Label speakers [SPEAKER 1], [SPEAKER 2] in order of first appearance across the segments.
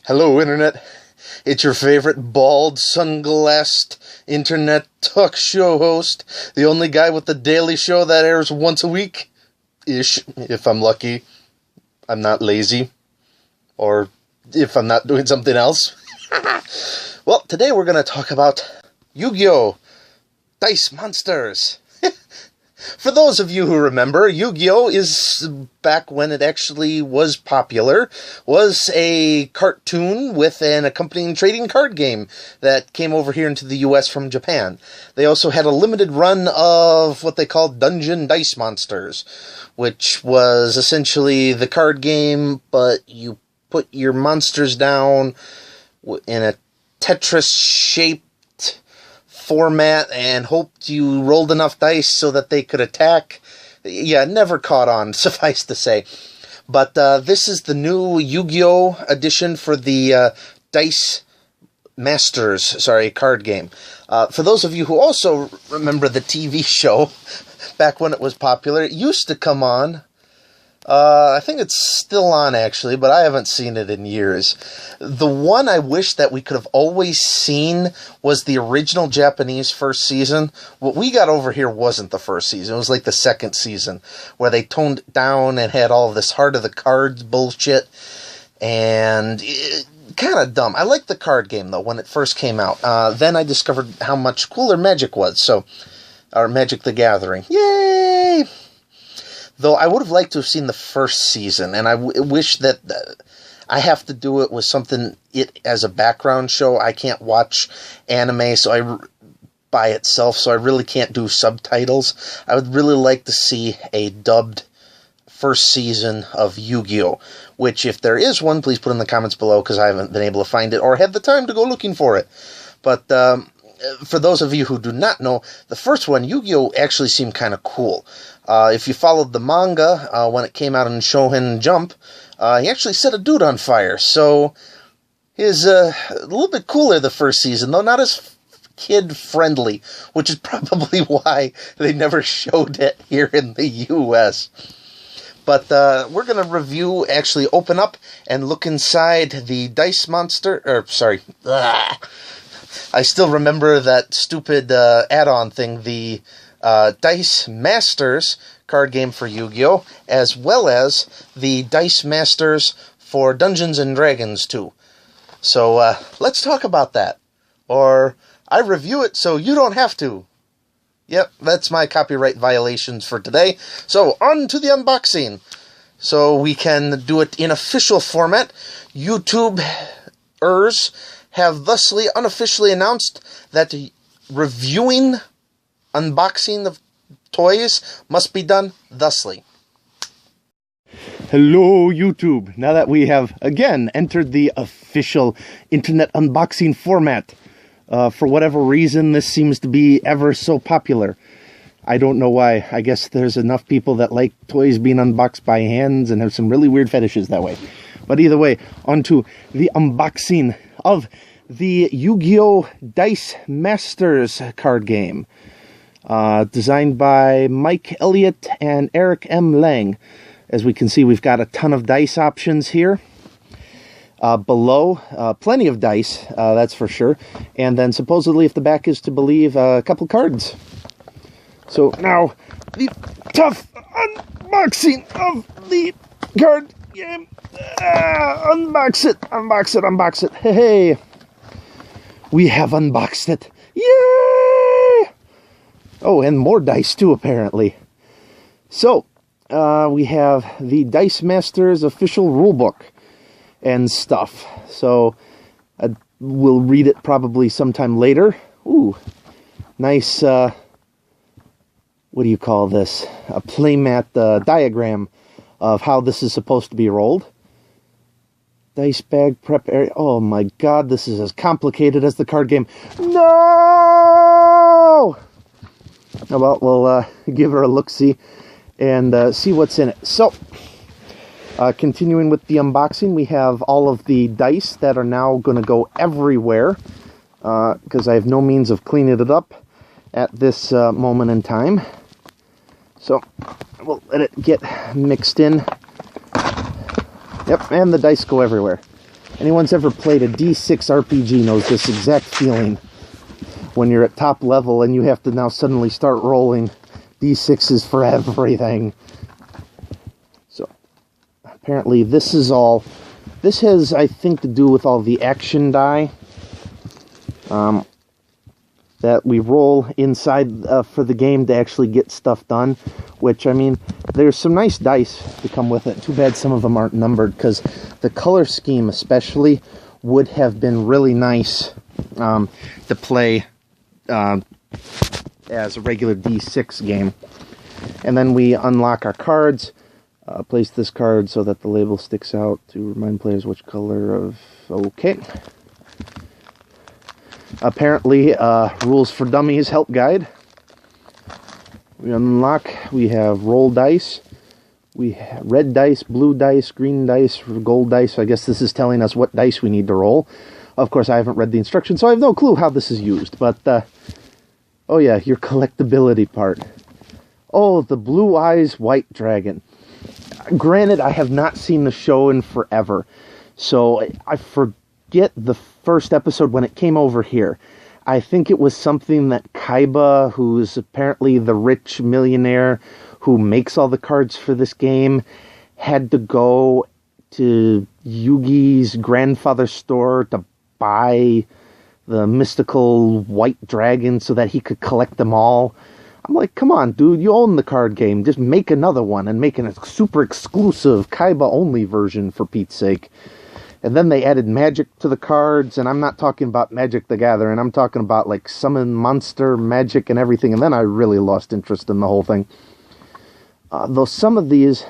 [SPEAKER 1] Hello, Internet. It's your favorite bald, sunglassed Internet talk show host, the only guy with the daily show that airs once a week-ish, if I'm lucky. I'm not lazy. Or if I'm not doing something else. Well, today we're going to talk about Yu-Gi-Oh! Dice Monsters. For those of you who remember, Yu-Gi-Oh! Is, back when it actually was popular, was a cartoon with an accompanying trading card game that came over here into the US from Japan. They also had a limited run of what they called Dungeon Dice Monsters, which was essentially the card game, but you put your monsters down in a Tetris-shaped format and hoped you rolled enough dice so that they could attack. Yeah, never caught on, suffice to say. But this is the new Yu-Gi-Oh! Edition for the Dice Masters, card game. For those of you who also remember the TV show, back when it was popular, it used to come on. I think it's still on, actually, but I haven't seen it in years. The one I wish that we could have always seen was the original Japanese first season. What we got over here wasn't the first season. It was like the second season, where they toned it down and had all this Heart of the Cards bullshit. And kind of dumb. I liked the card game, though, when it first came out. Then I discovered how much cooler Magic was, or Magic the Gathering. Yay! Though I would have liked to have seen the first season, and I wish that I have to do it with something as a background show. I can't watch anime by itself, so I really can't do subtitles. I would really like to see a dubbed first season of Yu-Gi-Oh! Which, if there is one, please put in the comments below, because I haven't been able to find it or had the time to go looking for it. But for those of you who do not know, the first one, Yu-Gi-Oh! Actually seemed kind of cool. If you followed the manga, when it came out in Shonen Jump, he actually set a dude on fire. So, he's a little bit cooler the first season, though not as kid-friendly, which is probably why they never showed it here in the U.S. But we're going to actually open up and look inside the Dice Monster, I still remember that stupid add-on thing, the Dice Masters card game for Yu-Gi-Oh! As well as the Dice Masters for Dungeons & Dragons 2. So, let's talk about that. Or, I review it so you don't have to. Yep, that's my copyright violations for today. So, on to the unboxing. So, we can do it in official format. YouTubers have thusly unofficially announced that reviewing unboxing of toys must be done thusly. Hello, YouTube. Now that we have, again, entered the official internet unboxing format, for whatever reason, this seems to be ever so popular. I don't know why. I guess there's enough people that like toys being unboxed by hands and have some really weird fetishes that way. But either way, on to the unboxing of the Yu-Gi-Oh! Dice Masters card game. Designed by Mike Elliott and Eric M. Lang. As we can see, we've got a ton of dice options here. Below, plenty of dice, that's for sure. And then supposedly, if the back is to believe, a couple cards. So now, the tough unboxing of the card game. Unbox it. Hey, we have unboxed it. Yay! Oh, and more dice too, apparently. So, we have the Dice Masters official rulebook and stuff. So, we'll read it probably sometime later. Ooh, nice, what do you call this? A playmat diagram of how this is supposed to be rolled. Dice bag prep area. Oh my god, this is as complicated as the card game. No! Oh, well, we'll give her a look-see and see what's in it. So, continuing with the unboxing, we have all of the dice that are now going to go everywhere because I have no means of cleaning it up at this moment in time. So, we'll let it get mixed in. Yep, and the dice go everywhere. Anyone's ever played a D6 RPG knows this exact feeling when you're at top level and you have to now suddenly start rolling D6s for everything. So, apparently this has, I think, to do with all the action die that we roll inside for the game to actually get stuff done, which, I mean, there's some nice dice to come with it. Too bad some of them aren't numbered, because the color scheme especially would have been really nice to play as a regular D6 game. And then we unlock our cards, place this card so that the label sticks out to remind players which color of... Okay. Apparently, Rules for Dummies help guide. We unlock, we have roll dice, we have red dice, blue dice, green dice, gold dice. So I guess this is telling us what dice we need to roll. Of course, I haven't read the instructions, so I have no clue how this is used. But, oh yeah, your collectability part. Oh, the Blue Eyes White Dragon. Granted, I have not seen the show in forever, so I forget the first episode when it came over here. I think it was something that Kaiba, who's apparently the rich millionaire who makes all the cards for this game, had to go to Yugi's grandfather's store to buy the mystical white dragon so that he could collect them all. I'm like, come on, dude, you own the card game. Just make another one and make a super exclusive Kaiba-only version, for Pete's sake. And then they added magic to the cards, and I'm not talking about Magic the Gathering. I'm talking about, like, summon monster magic and everything, and then I really lost interest in the whole thing. Though some of these...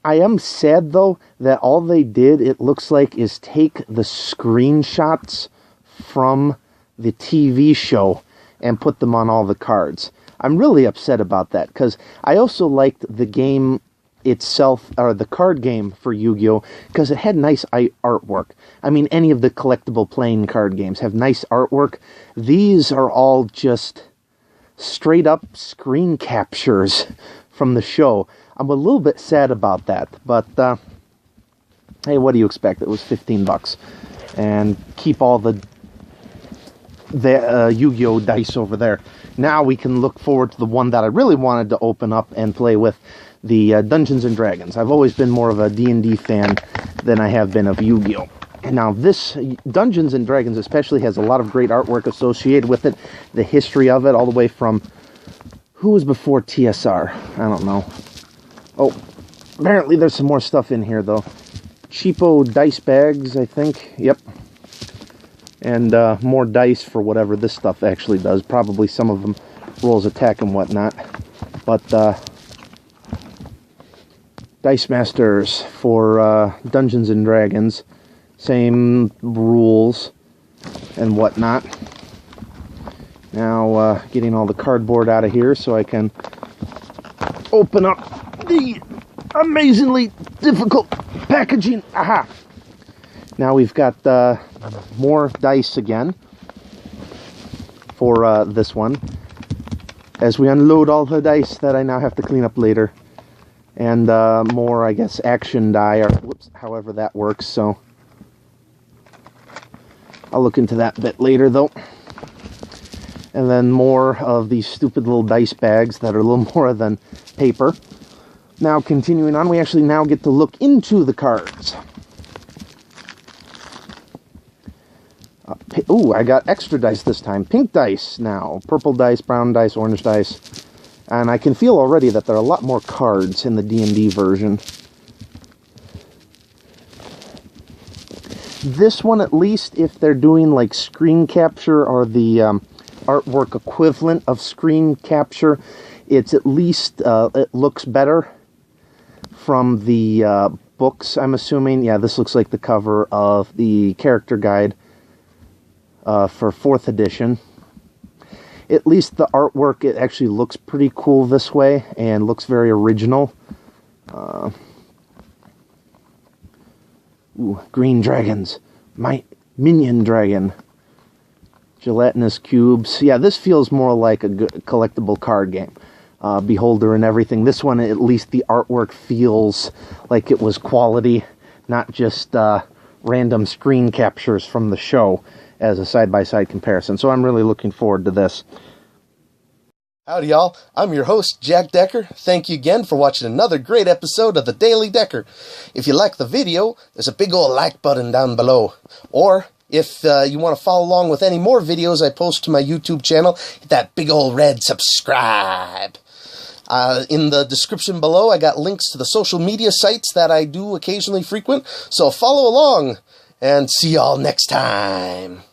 [SPEAKER 1] I am sad, though, that all they did, it looks like, is take the screenshots from the TV show and put them on all the cards. I'm really upset about that, because I also liked the game itself, or the card game for Yu-Gi-Oh!, because it had nice artwork. I mean, any of the collectible playing card games have nice artwork. These are all just straight up screen captures from the show. I'm a little bit sad about that, but hey, what do you expect? It was $15, and keep all the Yu-Gi-Oh! Dice over there. Now we can look forward to the one that I really wanted to open up and play with, the Dungeons & Dragons. I've always been more of a D&D fan than I have been of Yu-Gi-Oh! Now this Dungeons & Dragons especially has a lot of great artwork associated with it, the history of it, all the way from... Who was before TSR? I don't know. Oh, apparently there's some more stuff in here, though. Cheapo dice bags, I think. Yep. And more dice for whatever this stuff actually does. Probably some of them rolls attack and whatnot. But Dice Masters for Dungeons and Dragons. Same rules and whatnot. Now getting all the cardboard out of here so I can open up the amazingly difficult packaging. Aha! Now we've got more dice again for this one, as we unload all the dice that I now have to clean up later. And more, I guess, action die, or whoops, however that works, so I'll look into that a bit later, though. And then more of these stupid little dice bags that are a little more than paper. Now, continuing on, we actually now get to look into the cards. Ooh, I got extra dice this time. Pink dice now. Purple dice, brown dice, orange dice. And I can feel already that there are a lot more cards in the D&D version. This one, at least, if they're doing like screen capture or the artwork equivalent of screen capture, it's at least, it looks better from the books, I'm assuming. Yeah, this looks like the cover of the character guide for 4th edition. At least the artwork, it actually looks pretty cool this way, and looks very original. Ooh, green dragons. My minion dragon. Gelatinous cubes. Yeah, this feels more like a good collectible card game. Beholder and everything. This one, at least the artwork feels like it was quality, not just random screen captures from the show as a side-by-side comparison. So I'm really looking forward to this. Howdy, y'all. I'm your host, Jack Decker. Thank you again for watching another great episode of The Daily Decker. If you like the video, there's a big old like button down below. Or, if you want to follow along with any more videos I post to my YouTube channel, hit that big old red subscribe. In the description below, I got links to the social media sites that I do occasionally frequent, so follow along, and see y'all next time.